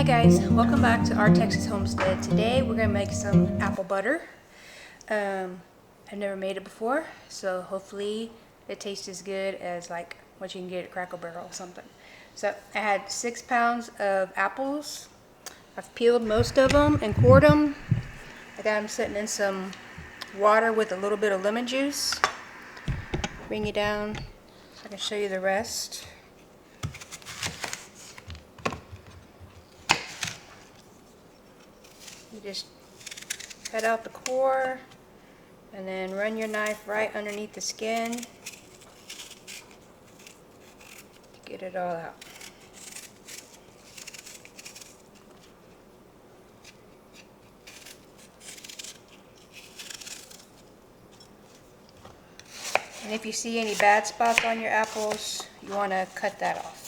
guys, welcome back to Our Texas Homestead. Today we're going to make some apple butter. I've never made it before, so hopefully it tastes as good as like what you can get at Cracker Barrel or something. So I had 6 pounds of apples. I've peeled most of them and cored them. I got them sitting in some water with a little bit of lemon juice. Bring it down so I can show you the rest. You just cut out the core and then run your knife right underneath the skin to get it all out. And if you see any bad spots on your apples, you want to cut that off.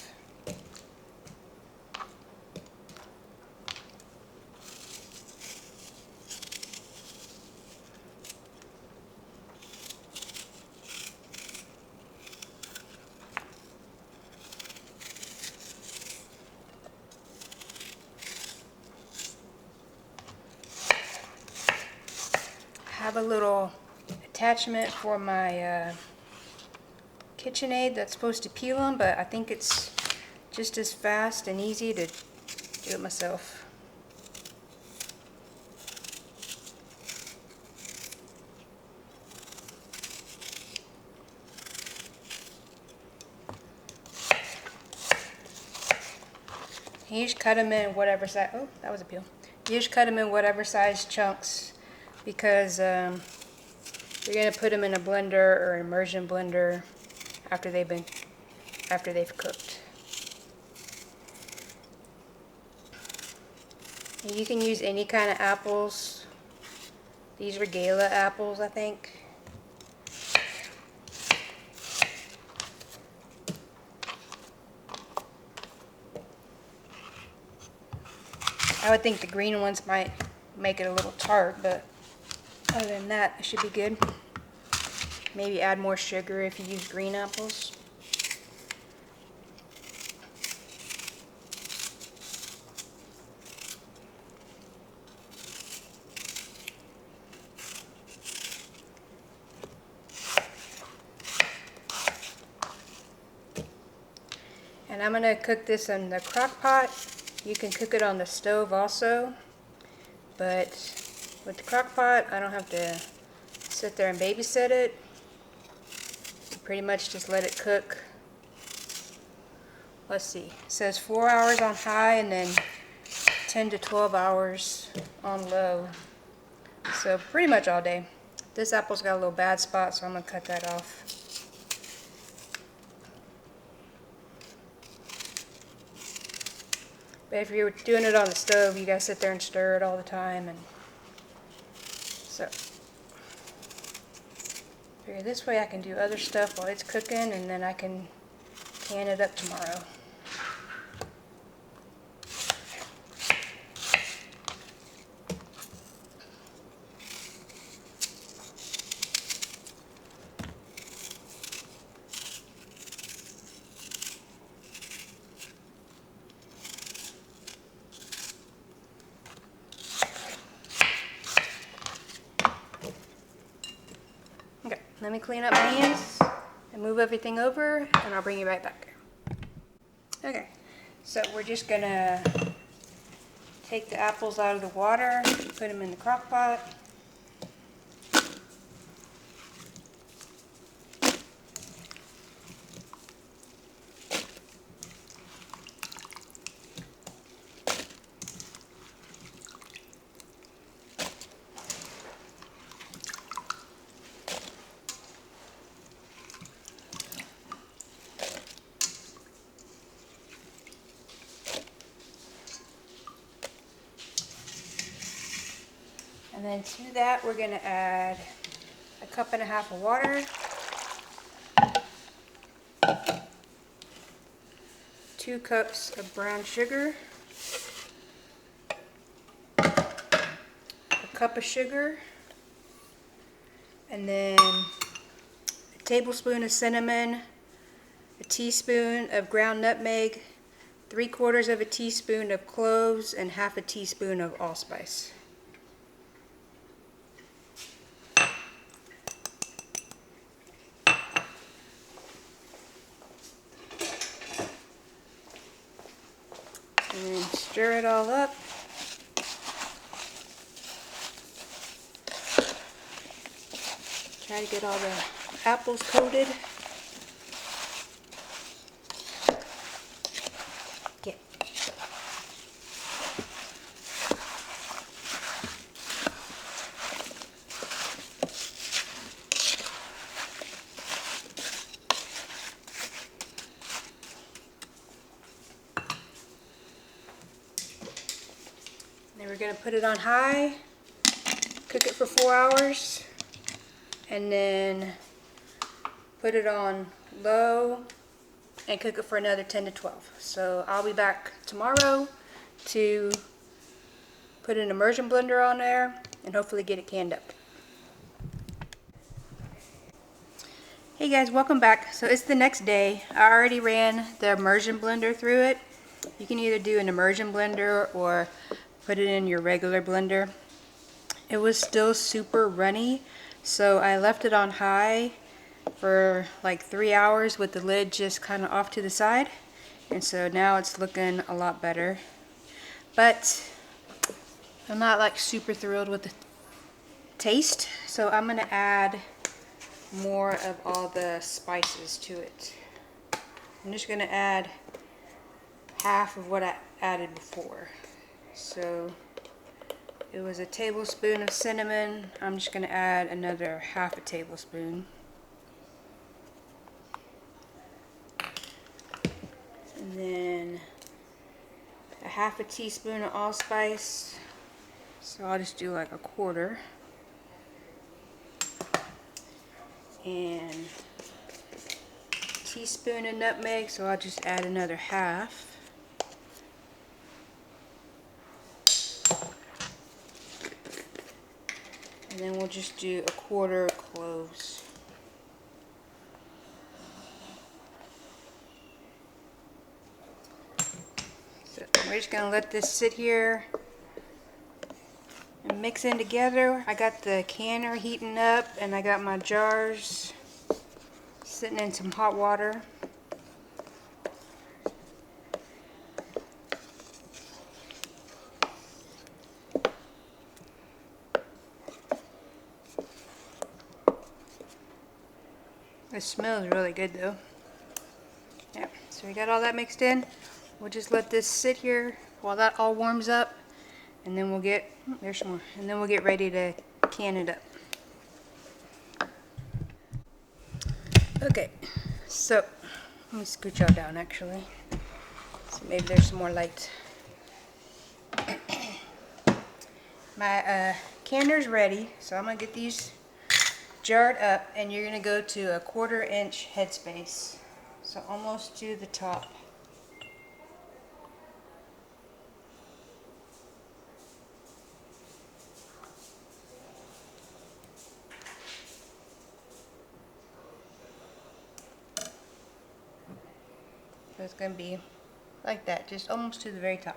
I have a little attachment for my KitchenAid that's supposed to peel them, but I think it's just as fast and easy to do it myself. You just cut them in whatever size. Oh, that was a peel. You just cut them in whatever size chunks because you're gonna put them in a blender or an immersion blender after they've cooked. And you can use any kind of apples. These are Gala apples, I think. I would think the green ones might make it a little tart, but other than that, it should be good. Maybe add more sugar if you use green apples. And I'm going to cook this in the crock pot. You can cook it on the stove also, but with the crock pot, I don't have to sit there and babysit it. You pretty much just let it cook. Let's see, it says 4 hours on high and then 10 to 12 hours on low. So pretty much all day. This apple's got a little bad spot, so I'm going to cut that off. But if you're doing it on the stove, you gotta sit there and stir it all the time, and so figure this way I can do other stuff while it's cooking, and then I can can it up tomorrow. Okay, let me clean up my hands and move everything over, and I'll bring you right back. Okay, so we're just gonna take the apples out of the water, put them in the crock pot. And then to that, we're going to add 1.5 cups of water, 2 cups of brown sugar, 1 cup of sugar, and then a tablespoon of cinnamon, a teaspoon of ground nutmeg, 3/4 of a teaspoon of cloves and 1/2 teaspoon of allspice. And then stir it all up. Try to get all the apples coated. Get. Then we're going to put it on high, cook it for 4 hours, and then put it on low and cook it for another 10 to 12. So I'll be back tomorrow to put an immersion blender on there and hopefully get it canned up. Hey guys, welcome back. So it's the next day. I already ran the immersion blender through it. You can either do an immersion blender or put it in your regular blender. It was still super runny, so I left it on high for like 3 hours with the lid just kind of off to the side, and so now it's looking a lot better. But I'm not like super thrilled with the taste, so I'm gonna add more of all the spices to it. I'm just gonna add half of what I added before. So it was a tablespoon of cinnamon. I'm just gonna add another 1/2 tablespoon. And then a 1/2 teaspoon of allspice. So I'll just do like 1/4. And a teaspoon of nutmeg, so I'll just add another 1/2. And then we'll just do 1/4 cloves. So we're just gonna let this sit here and mix in together. I got the canner heating up and I got my jars sitting in some hot water. It smells really good though. Yeah, so we got all that mixed in. We'll just let this sit here while that all warms up, and then we'll get, there's some more, and then we'll get ready to can it up. Okay, so let me scooch y'all down actually, so maybe there's some more light. My canner's ready, so I'm gonna get these jarred up, and you're gonna go to a 1/4 inch headspace, so almost to the top. So it's gonna be like that, just almost to the very top.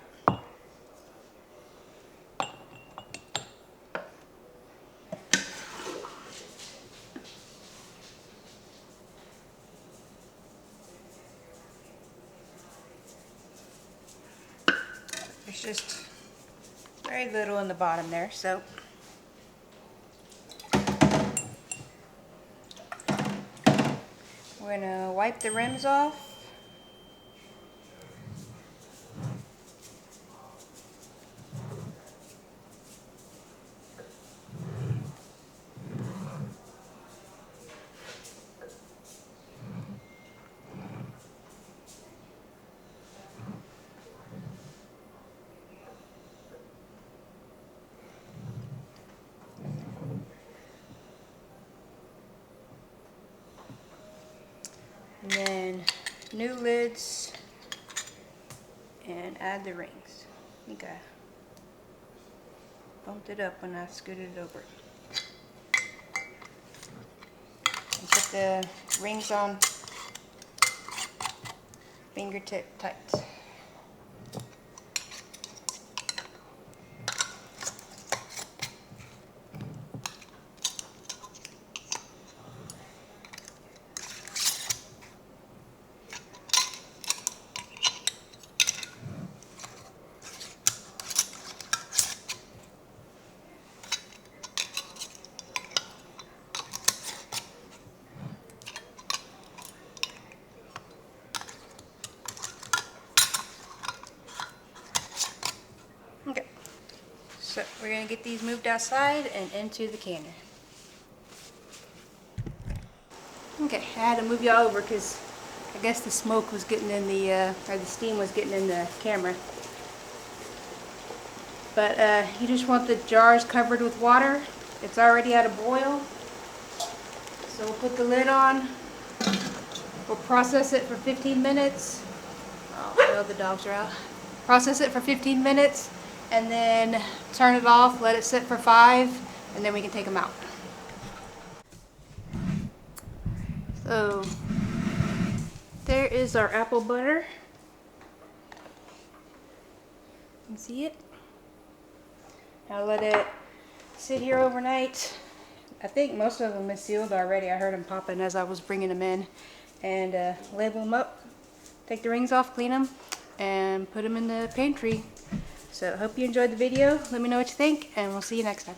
There's just very little in the bottom there, so we're gonna wipe the rims off. And then new lids, and add the rings. I think I bumped it up when I scooted it over. And put the rings on fingertip tight. we're gonna get these moved outside and into the canner. Okay, I had to move y'all over because I guess the smoke was getting in the, or the steam was getting in the camera. But you just want the jars covered with water. It's already at a boil. So we'll put the lid on. We'll process it for 15 minutes. Oh, well, the dogs are out. Process it for 15 minutes and then turn it off, let it sit for 5, and then we can take them out. So there is our apple butter. You can see it. I'll let it sit here overnight. I think most of them is sealed already. I heard them popping as I was bringing them in. And label them up, take the rings off, clean them, and put them in the pantry. So I hope you enjoyed the video. Let me know what you think, and we'll see you next time.